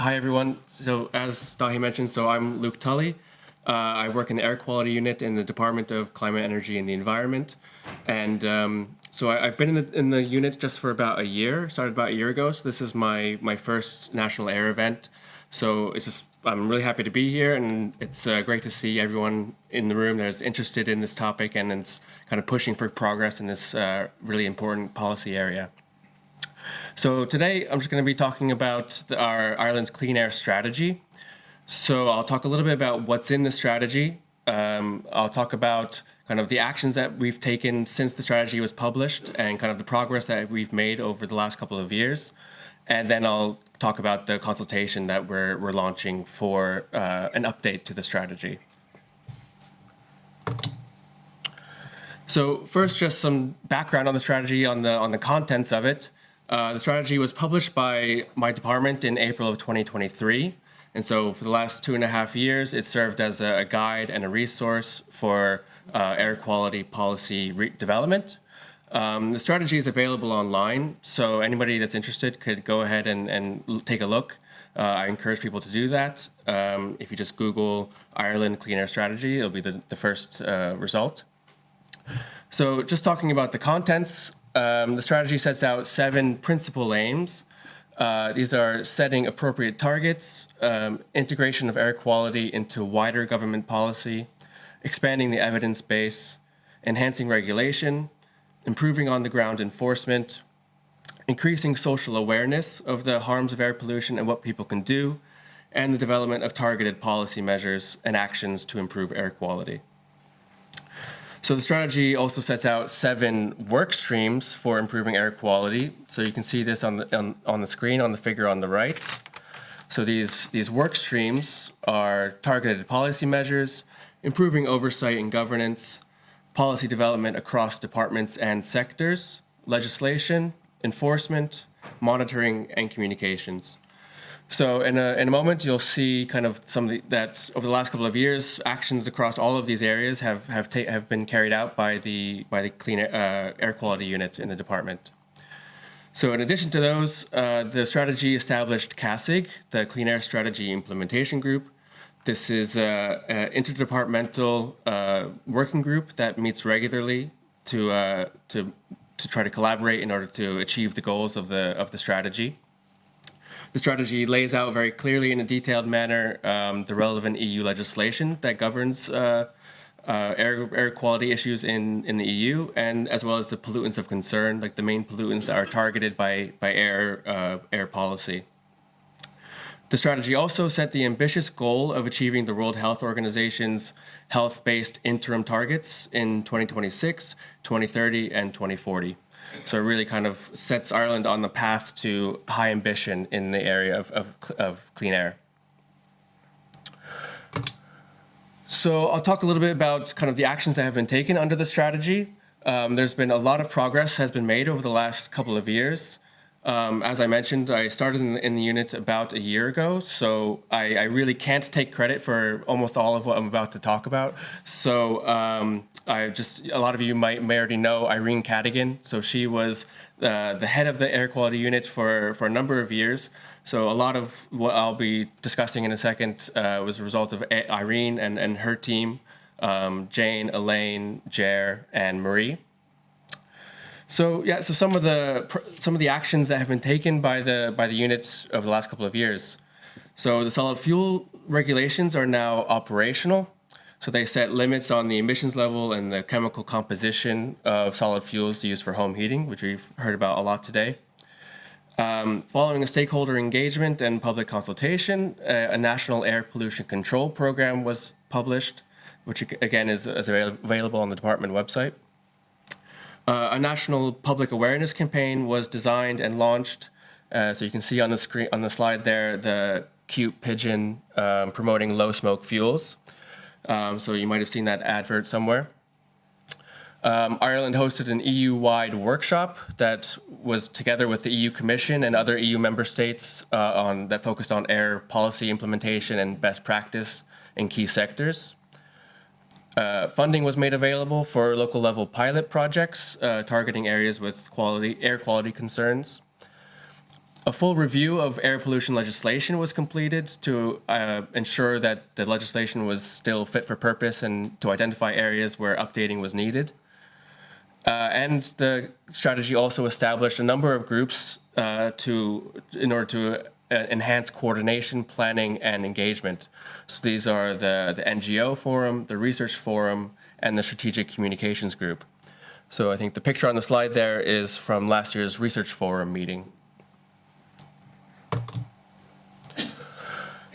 Hi, everyone. So as Dahi mentioned, I'm Luke Tully. I work in the air quality unit in the Department of Climate, Energy, and the Environment. And I've been in the unit just for about a year, started about a year ago. So this is my first national air event. So I'm really happy to be here, and it's great to see everyone in the room that is interested in this topic and it's kind of pushing for progress in this really important policy area. So today I'm just going to be talking about our Ireland's clean air strategy. So I'll talk a little bit about what's in the strategy. I'll talk about kind of the actions that we've taken since the strategy was published and kind of the progress that we've made over the last couple of years. And then I'll talk about the consultation that we're launching for an update to the strategy. So first, just some background on the strategy, on the contents of it. The strategy was published by my department in April of 2023. And so for the last 2.5 years, it served as a guide and a resource for air quality policy development. The strategy is available online, so anybody that's interested could go ahead and take a look. I encourage people to do that. If you just Google Ireland Clean Air Strategy, it'll be the first result. So just talking about the contents, the strategy sets out 7 principal aims. These are setting appropriate targets, integration of air quality into wider government policy, expanding the evidence base, enhancing regulation, improving on-the-ground enforcement, increasing social awareness of the harms of air pollution and what people can do, and the development of targeted policy measures and actions to improve air quality. So the strategy also sets out 7 work streams for improving air quality. So you can see this on the screen on the figure on the right. So these work streams are targeted policy measures, improving oversight and governance, policy development across departments and sectors, legislation, enforcement, monitoring, and communications. So in a moment, you'll see kind of that over the last couple of years, actions across all of these areas have been carried out by the Clean Air Quality Unit in the department. So in addition to those, the strategy established CASIG, the Clean Air Strategy Implementation Group. This is an interdepartmental working group that meets regularly to try to collaborate in order to achieve the goals of the strategy. The strategy lays out very clearly in a detailed manner the relevant EU legislation that governs air quality issues in the EU, and as well as the pollutants of concern, like the main pollutants that are targeted by air policy. The strategy also set the ambitious goal of achieving the World Health Organization's health-based interim targets in 2026, 2030, and 2040. So it really kind of sets Ireland on the path to high ambition in the area of clean air. So I'll talk a little bit about kind of the actions that have been taken under the strategy. There's been a lot of progress has been made over the last couple of years. As I mentioned, I started in the unit about a year ago, so I really can't take credit for almost all of what I'm about to talk about. So a lot of you may already know Irene Cadigan. So she was the head of the air quality unit for a number of years. So a lot of what I'll be discussing in a second was a result of Irene and her team, Jane, Elaine, Jer, and Marie. So some of the actions that have been taken by the unit over the last couple of years. So the solid fuel regulations are now operational. So they set limits on the emissions level and the chemical composition of solid fuels used for home heating, which we've heard about a lot today. Following a stakeholder engagement and public consultation, a national air pollution control program was published, which again is available on the department website. A national public awareness campaign was designed and launched. So you can see on the screen, on the slide there, the cute pigeon promoting low smoke fuels. So you might have seen that advert somewhere. Ireland hosted an EU-wide workshop that was together with the EU Commission and other EU member states that focused on air policy implementation and best practice in key sectors. Funding was made available for local level pilot projects targeting areas with air quality concerns. A full review of air pollution legislation was completed to ensure that the legislation was still fit for purpose and to identify areas where updating was needed. And the strategy also established a number of groups in order to enhance coordination, planning, and engagement. So these are the NGO forum, the research forum, and the strategic communications group. So I think the picture on the slide there is from last year's research forum meeting.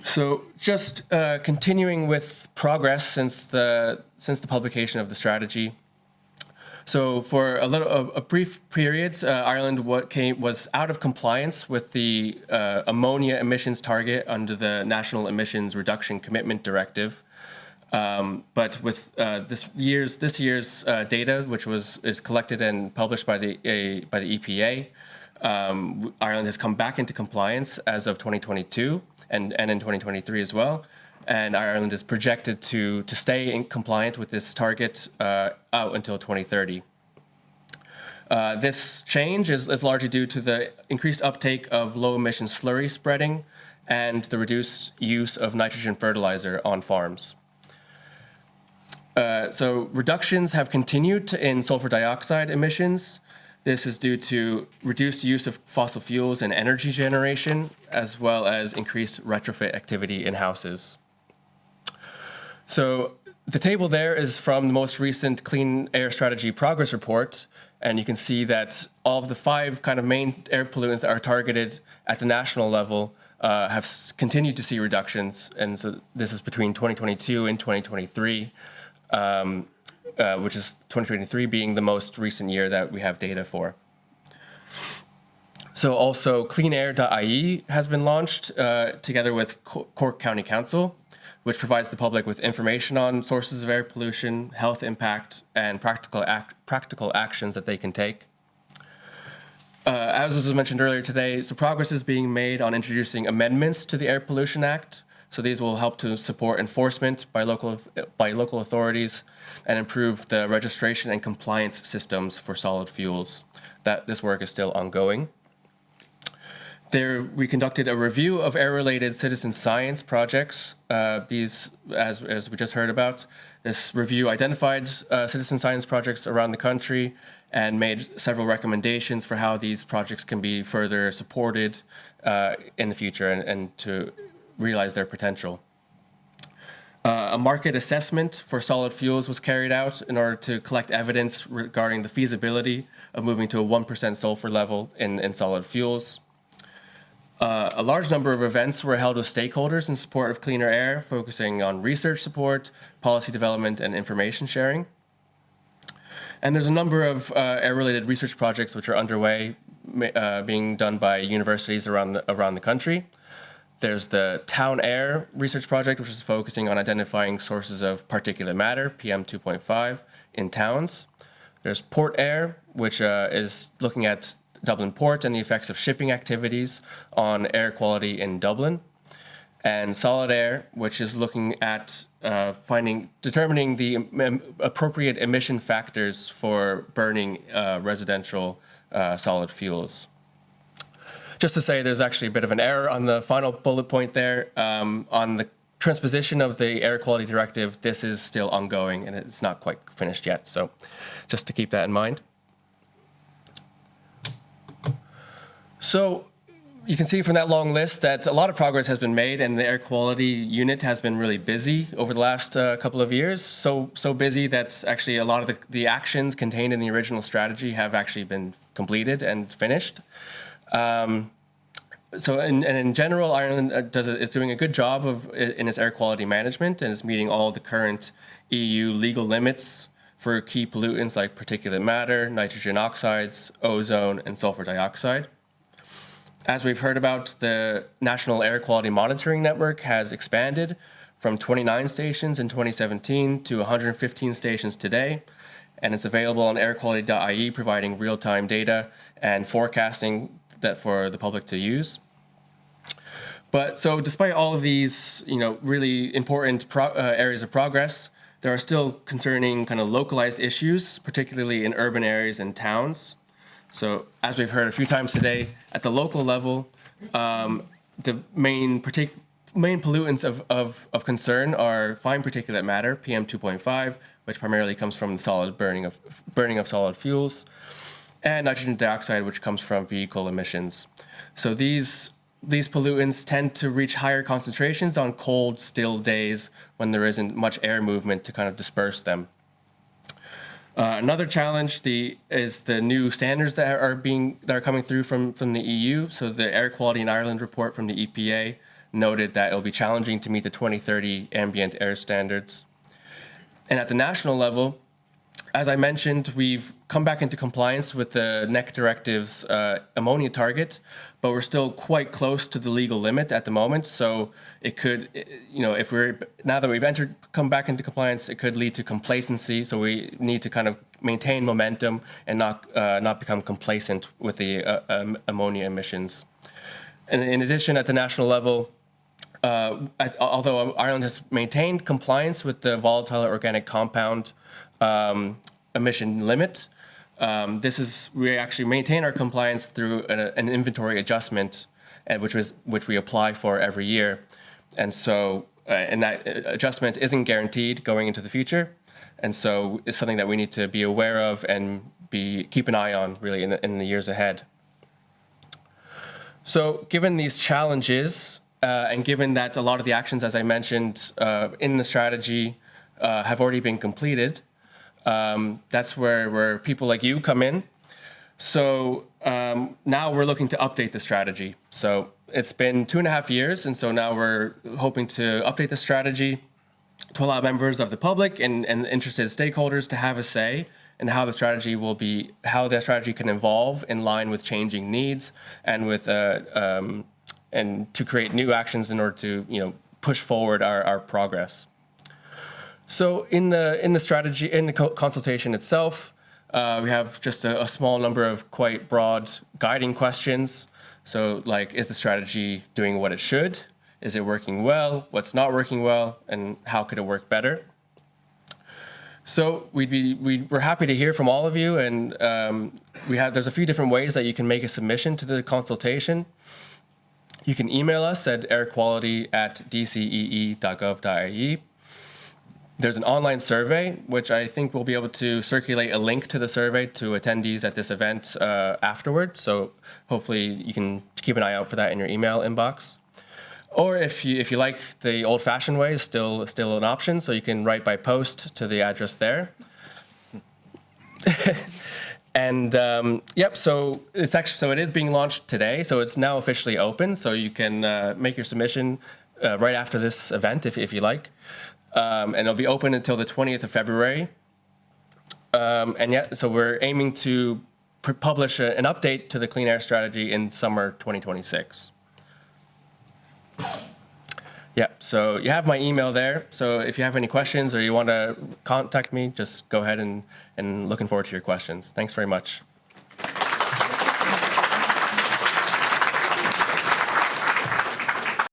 So just continuing with progress since the publication of the strategy. So for a brief period, Ireland was out of compliance with the ammonia emissions target under the National Emissions Reduction Commitment Directive. But with this year's data, which is collected and published by the EPA, Ireland has come back into compliance as of 2022 and in 2023 as well. And Ireland is projected to stay in compliant with this target out until 2030. This change is largely due to the increased uptake of low-emission slurry spreading and the reduced use of nitrogen fertilizer on farms. So reductions have continued in sulfur dioxide emissions. This is due to reduced use of fossil fuels in energy generation, as well as increased retrofit activity in houses. So the table there is from the most recent Clean Air Strategy Progress Report, and you can see that all of the 5 kind of main air pollutants that are targeted at the national level have continued to see reductions, and so this is between 2022 and 2023. Which is 2023 being the most recent year that we have data for. So also cleanair.ie has been launched together with Cork County Council, which provides the public with information on sources of air pollution, health impact, and practical actions that they can take. As was mentioned earlier today, so progress is being made on introducing amendments to the Air Pollution Act. So these will help to support enforcement by local authorities and improve the registration and compliance systems for solid fuels. This work is still ongoing. There, we conducted a review of air-related citizen science projects. These, as we just heard about, this review identified citizen science projects around the country and made several recommendations for how these projects can be further supported in the future and to realize their potential. A market assessment for solid fuels was carried out in order to collect evidence regarding the feasibility of moving to a 1% sulfur level in solid fuels. A large number of events were held with stakeholders in support of cleaner air, focusing on research support, policy development, and information sharing. And there's a number of air-related research projects which are underway, being done by universities around the country. There's the Town Air Research Project, which is focusing on identifying sources of particulate matter, PM 2.5, in towns. There's Port Air, which is looking at Dublin Port and the effects of shipping activities on air quality in Dublin. And Solid Air, which is looking at determining the appropriate emission factors for burning residential solid fuels. Just to say, there's actually a bit of an error on the final bullet point there. On the transposition of the Air Quality Directive, this is still ongoing and it's not quite finished yet. So just to keep that in mind. So you can see from that long list that a lot of progress has been made and the air quality unit has been really busy over the last couple of years. So busy that actually a lot of the actions contained in the original strategy have actually been completed and finished. So in general, Ireland is doing a good job in its air quality management and is meeting all the current EU legal limits for key pollutants like particulate matter, nitrogen oxides, ozone, and sulfur dioxide. As we've heard about, the National Air Quality Monitoring Network has expanded from 29 stations in 2017 to 115 stations today, and it's available on airquality.ie, providing real-time data and forecasting that for the public to use. But so despite all of these, really important areas of progress, there are still concerning kind of localized issues, particularly in urban areas and towns. So as we've heard a few times today, at the local level, The main pollutants of concern are fine particulate matter, PM 2.5, which primarily comes from the solid burning of solid fuels, and nitrogen dioxide, which comes from vehicle emissions. So these pollutants tend to reach higher concentrations on cold, still days when there isn't much air movement to kind of disperse them. Another challenge is the new standards that are coming through from the EU. So the Air Quality in Ireland report from the EPA noted that it'll be challenging to meet the 2030 ambient air standards. And at the national level, as I mentioned, we've come back into compliance with the NEC directive's ammonia target, but we're still quite close to the legal limit at the moment. So it could, now that we've come back into compliance, it could lead to complacency. So we need to kind of maintain momentum and not become complacent with the ammonia emissions. And in addition, at the national level, although Ireland has maintained compliance with the volatile organic compound emission limit, we actually maintain our compliance through an inventory adjustment, which we apply for every year, and so and that adjustment isn't guaranteed going into the future, and so it's something that we need to be aware of and keep an eye on really in the years ahead. So given these challenges, and given that a lot of the actions, as I mentioned, in the strategy have already been completed, that's where people like you come in. So now we're looking to update the strategy. So it's been 2.5 years, and so now we're hoping to update the strategy to allow members of the public and interested stakeholders to have a say in how the strategy can evolve in line with changing needs and with and to create new actions in order to push forward our progress. So in the strategy, in the consultation itself, we have just a small number of quite broad guiding questions. So like, is the strategy doing what it should? Is it working well? What's not working well? And how could it work better? So we're happy to hear from all of you, and there's a few different ways that you can make a submission to the consultation. You can email us at airquality@dcee.gov.ie. There's an online survey, which I think we'll be able to circulate a link to the survey to attendees at this event afterward. So hopefully you can keep an eye out for that in your email inbox. Or if you like the old-fashioned way, still an option. So you can write by post to the address there. And so it is being launched today. So it's now officially open. So you can make your submission right after this event if you like. And it'll be open until the 20th of February. So we're aiming to publish an update to the Clean Air Strategy in summer 2026. Yeah, so you have my email there. So if you have any questions or you want to contact me, just go ahead and looking forward to your questions. Thanks very much.